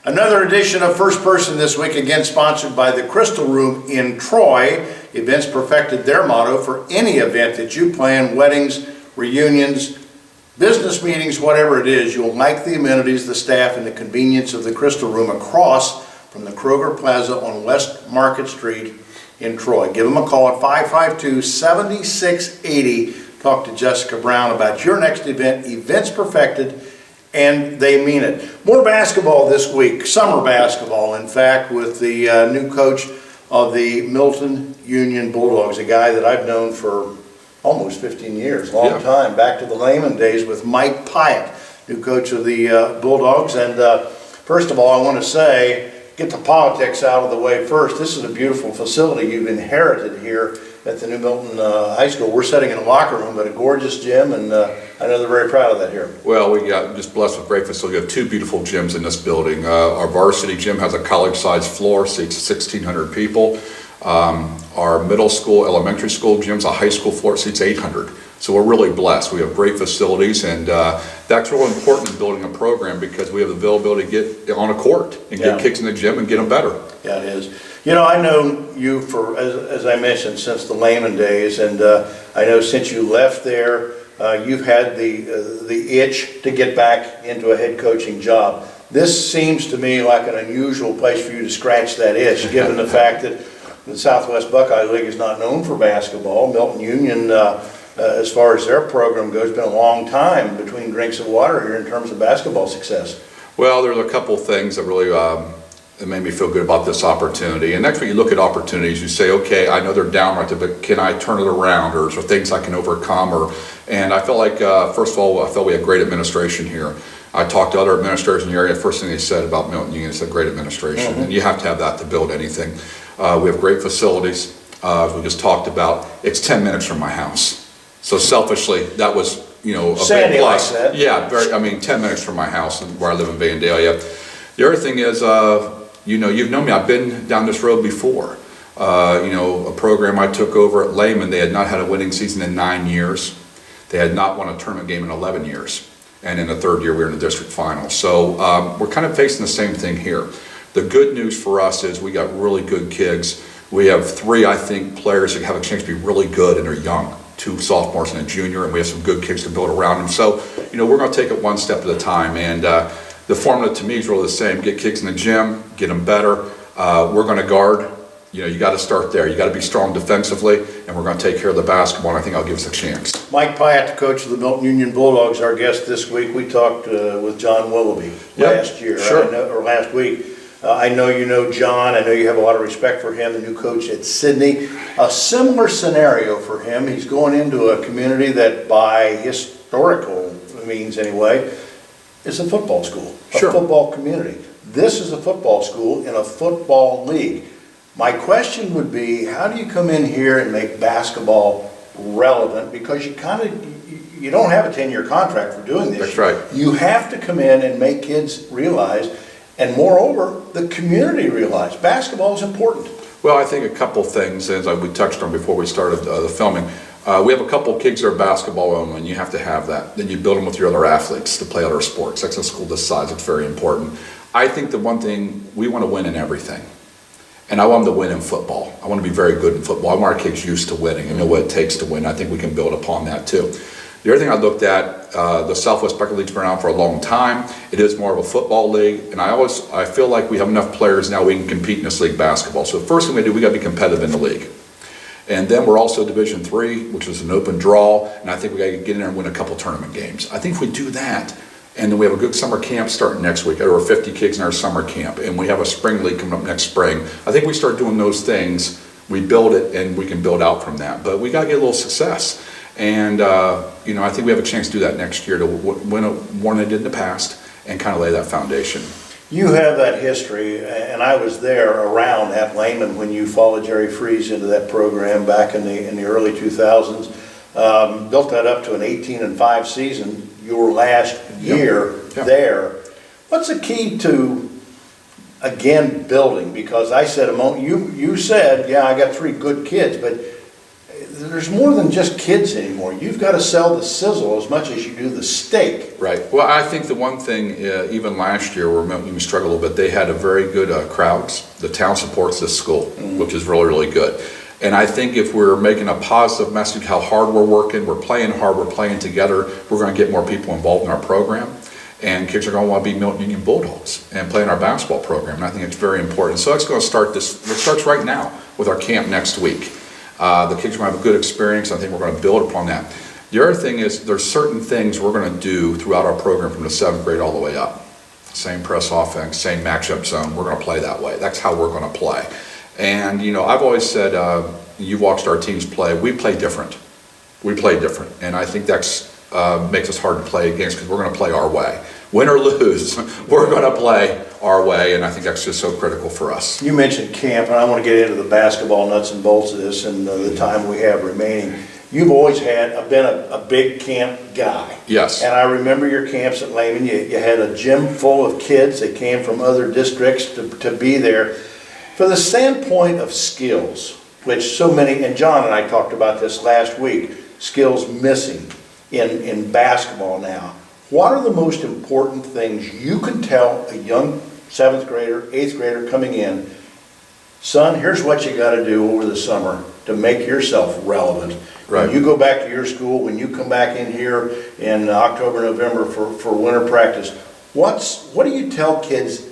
Another edition of First Person this week, again sponsored by the Crystal Room in Troy. Events perfected their motto for any event that you plan: weddings, reunions, business meetings, whatever it is. You'll like the amenities, the staff, and the convenience of the Crystal Room across from the Kroger Plaza on West Market Street in Troy. Give them a call at 552-7680. Talk to Jessica Brown about your next event. Events perfected, and they mean it. More basketball this week, summer basketball, in fact, with the new coach of the Milton-Union Bulldogs, a guy that I've known for almost 15 years, long time, back to the Lehman days with Mike Piatt, new coach of the Bulldogs. And first of all, I want to say, get the politics out of the way first. This is a beautiful facility you've inherited here at the new Milton High School. We're sitting in a locker room, but a gorgeous gym, and I know they're very proud of that here. Well, we got just blessed with great facility. We have two beautiful gyms in this building. Our varsity gym has a college-sized floor, seats 1,600 people. Our middle school, elementary school gym's a high school floor, seats 800. So we're really blessed. We have great facilities, and that's really important in building a program, because we have the availability to get on a court and get kids in the gym and get them better. Yeah, it is. You know, I know you for, as I mentioned, since the Lehman days, and I know since you left there, you've had the itch to get back into a head coaching job. This seems to me like an unusual place for you to scratch that itch, given the fact that the Southwest Buckeye League is not known for basketball. Milton-Union, as far as their program goes, been a long time between drinks of water here in terms of basketball success. Well, there's a couple things that really it made me feel good about this opportunity. And next, when you look at opportunities, you say, okay, I know they're down right there, but can I turn it around, or is there things I can overcome? And I felt like, first of all, I felt we had great administration here. I talked to other administrators in the area. First thing they said about Milton-Union is a great administration, and you have to have that to build anything. We have great facilities. As we just talked about, it's 10 minutes from my house. So selfishly, that was, you know, a big plus. Like that. Yeah, very. I mean, 10 minutes from my house, where I live in Vandalia. The other thing is, you know, you've known me. I've been down this road before. You know, a program I took over at Lehman, they had not had a winning season in 9 years. They had not won a tournament game in 11 years. And in the third year, we were in the district final. So we're kind of facing the same thing here. The good news for us is we got really good kids. We have 3, I think, players that have a chance to be really good, and they're young. 2 sophomores and a junior, and we have some good kids to build around them. So, you know, we're going to take it one step at a time. And the formula to me is really the same. Get kids in the gym, get them better. We're going to guard. You know, you got to start there. You got to be strong defensively, and we're going to take care of the basketball, and I think I'll give us a chance. Mike Piatt, the coach of the Milton-Union Bulldogs, our guest this week. We talked with John Willoughby last year, or last week. I know you know John. I know you have a lot of respect for him, the new coach at Sydney. A similar scenario for him. He's going into a community that, by historical means anyway, is a football school, a football community. This is a football school in a football league. My question would be, how do you come in here and make basketball relevant? Because you don't have a 10-year contract for doing this. That's right. You have to come in and make kids realize, and moreover, the community realize basketball is important. Well, I think a couple things, as we touched on before we started the filming. We have a couple kids that are basketball only, and you have to have that. Then you build them with your other athletes to play other sports. That's a school this size. It's very important. I think the one thing, we want to win in everything. And I want them to win in football. I want to be very good in football. I want our kids used to winning and know what it takes to win. I think we can build upon that too. The other thing I looked at, the Southwest Buckeye League's been around for a long time. It is more of a football league, and I feel like we have enough players now we can compete in this league basketball. So the first thing we do, we got to be competitive in the league. And then we're also Division III, which is an open draw, and I think we got to get in there and win a couple tournament games. I think if we do that, and then we have a good summer camp starting next week. There are 50 kids in our summer camp, and we have a spring league coming up next spring. I think we start doing those things, we build it, and we can build out from that. But we got to get a little success. And, you know, I think we have a chance to do that next year to win more than I did in the past and kind of lay that foundation. You have that history, and I was there around at Lehman when you followed Jerry Freeze into that program back in the early 2000s. Built that up to an 18-5 season your last year there. What's the key to, again, building? Because I said a moment, you said, yeah, I got 3 good kids, but there's more than just kids anymore. You've got to sell the sizzle as much as you do the steak. Right. Well, I think the one thing, even last year where Milton-Union struggled a little bit, they had a very good crowds. The town supports this school, which is really, really good. And I think if we're making a positive message how hard we're working, we're playing hard, we're playing together, we're going to get more people involved in our program. And kids are going to want to be Milton-Union Bulldogs and play in our basketball program. And I think it's very important. So it's going to start this, it starts right now with our camp next week. The kids are going to have a good experience. I think we're going to build upon that. The other thing is there's certain things we're going to do throughout our program from the 7th grade all the way up. Same press offense, same matchup zone. We're going to play that way. That's how we're going to play. And, you know, I've always said, you've watched our teams play, we play different. We play different. And I think that's makes us hard to play against because we're going to play our way. Win or lose, we're going to play our way, and I think that's just so critical for us. You mentioned camp, and I want to get into the basketball nuts and bolts of this and the time we have remaining. You've always been a big camp guy. Yes. And I remember your camps at Lehman. You had a gym full of kids that came from other districts to be there. For the standpoint of skills, which so many, and John and I talked about this last week, skills missing in basketball now. What are the most important things you can tell a young 7th grader, 8th grader coming in, son, here's what you got to do over the summer to make yourself relevant. Right. When you go back to your school, when you come back in here in October, November for winter practice, what do you tell kids,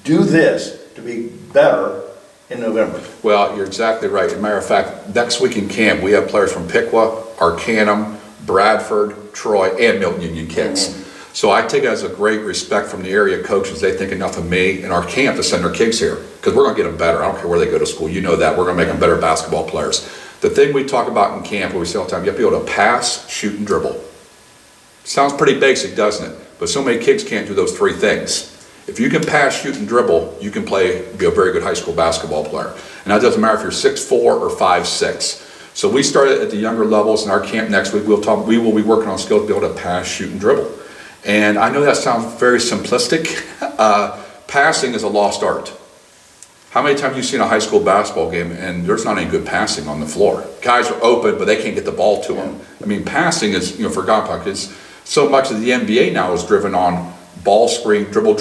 do this to be better in November? Well, you're exactly right. As a matter of fact, next week in camp, we have players from Piqua, Arcanum, Bradford, Troy, and Milton-Union kids. So I take it as a great respect from the area coaches. They think enough of me and our camp to send their kids here because we're going to get them better. I don't care where they go to school. You know that. We're going to make them better basketball players. The thing we talk about in camp, what we say all the time, you have to be able to pass, shoot, and dribble. Sounds pretty basic, doesn't it? But so many kids can't do those three things. If you can pass, shoot, and dribble, you can be a very good high school basketball player. And that doesn't matter if you're 6'4" or 5'6". So we started at the younger levels in our camp next week. We will be working on skills to be able to pass, shoot, and dribble. And I know that sounds very simplistic. Passing is a lost art. How many times have you seen a high school basketball game and there's not any good passing on the floor? Guys are open, but they can't get the ball to them. I mean, passing is, forgotten. It's so much of the NBA now is driven on ball screen, dribble,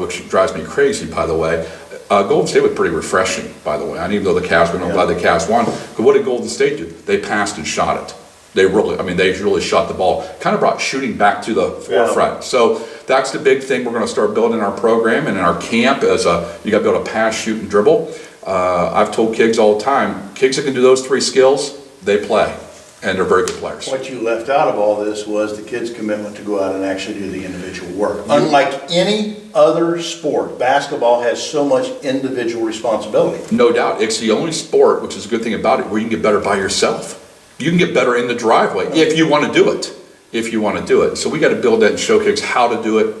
which drives me crazy, by the way. Golden State was pretty refreshing, by the way. I didn't even know the Cavs were, I'm glad the Cavs won. But what did Golden State do? They passed and shot it. They really shot the ball. Kind of brought shooting back to the forefront. Yeah. So that's the big thing we're going to start building in our program and in our camp as you got to be able to pass, shoot, and dribble. I've told kids all the time, kids that can do those three skills, they play. And they're very good players. What you left out of all this was the kids' commitment to go out and actually do the individual work. Unlike any other sport, basketball has so much individual responsibility. No doubt. It's the only sport, which is a good thing about it, where you can get better by yourself. You can get better in the driveway if you want to do it. If you want to do it. So we got to build that and show kids how to do it.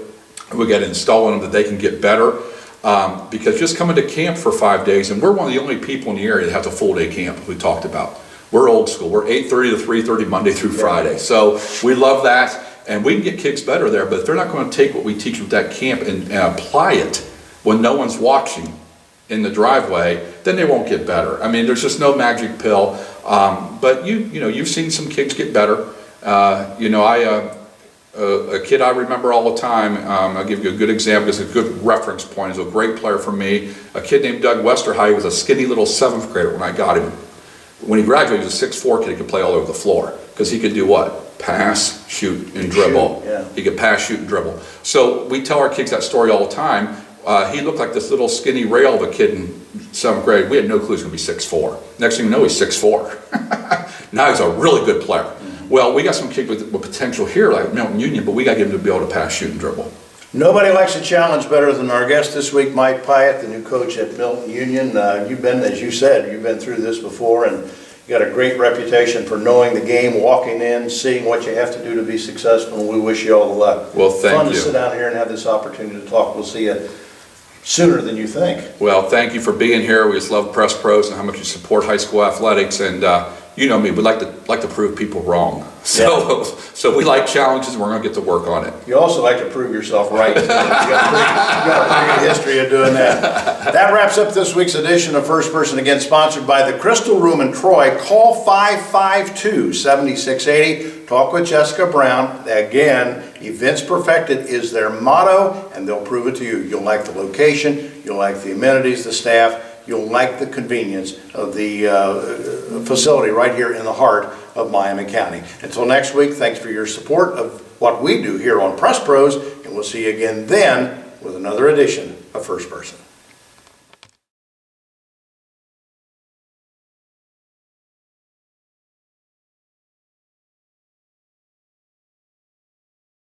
We got to install in them that they can get better. Because just coming to camp for 5 days, and we're one of the only people in the area that has a full day camp we talked about. We're old school. We're 8:30 to 3:30 Monday through Friday. So we love that, and we can get kids better there, but if they're not going to take what we teach with that camp and apply it when no one's watching in the driveway, then they won't get better. I mean, there's just no magic pill, but you've seen some kids get better. A kid I remember all the time, I'll give you a good example, it's a good reference point, he's a great player for me. A kid named Doug Westerhigh was a skinny little 7th grader when I got him. When he graduated, he was a 6'4" kid. He could play all over the floor because he could do what? Pass, shoot, and dribble. He could pass, shoot, and dribble. So we tell our kids that story all the time. He looked like this little skinny rail of a kid in 7th grade. We had no clue he was going to be 6'4". Next thing you know, he's 6'4". Now he's a really good player. Well, we got some kids with potential here like Milton-Union, but we got to get them to be able to pass, shoot, and dribble. Nobody likes a challenge better than our guest this week, Mike Piatt, the new coach at Milton-Union. You've been, as you said, you've been through this before, and you got a great reputation for knowing the game, walking in, seeing what you have to do to be successful, and we wish you all the luck. Well, thank you. Fun to sit down here and have this opportunity to talk. We'll see you sooner than you think. Well, thank you for being here. We just love Press Pros and how much you support high school athletics, and You know me, we like to prove people wrong. So we like challenges, and we're gonna get to work on it. You also like to prove yourself right. You got a pretty good history of doing that. That wraps up this week's edition of First Person Again, sponsored by the Crystal Room in Troy. Call 552-7680. Talk with Jessica Brown. Again, Events Perfected is their motto, and they'll prove it to you. You'll like the location, you'll like the amenities, the staff, you'll like the convenience of the facility right here in the heart of Miami County. Until next week, thanks for your support of what we do here on Press Pros, and we'll see you again then with another edition of First Person.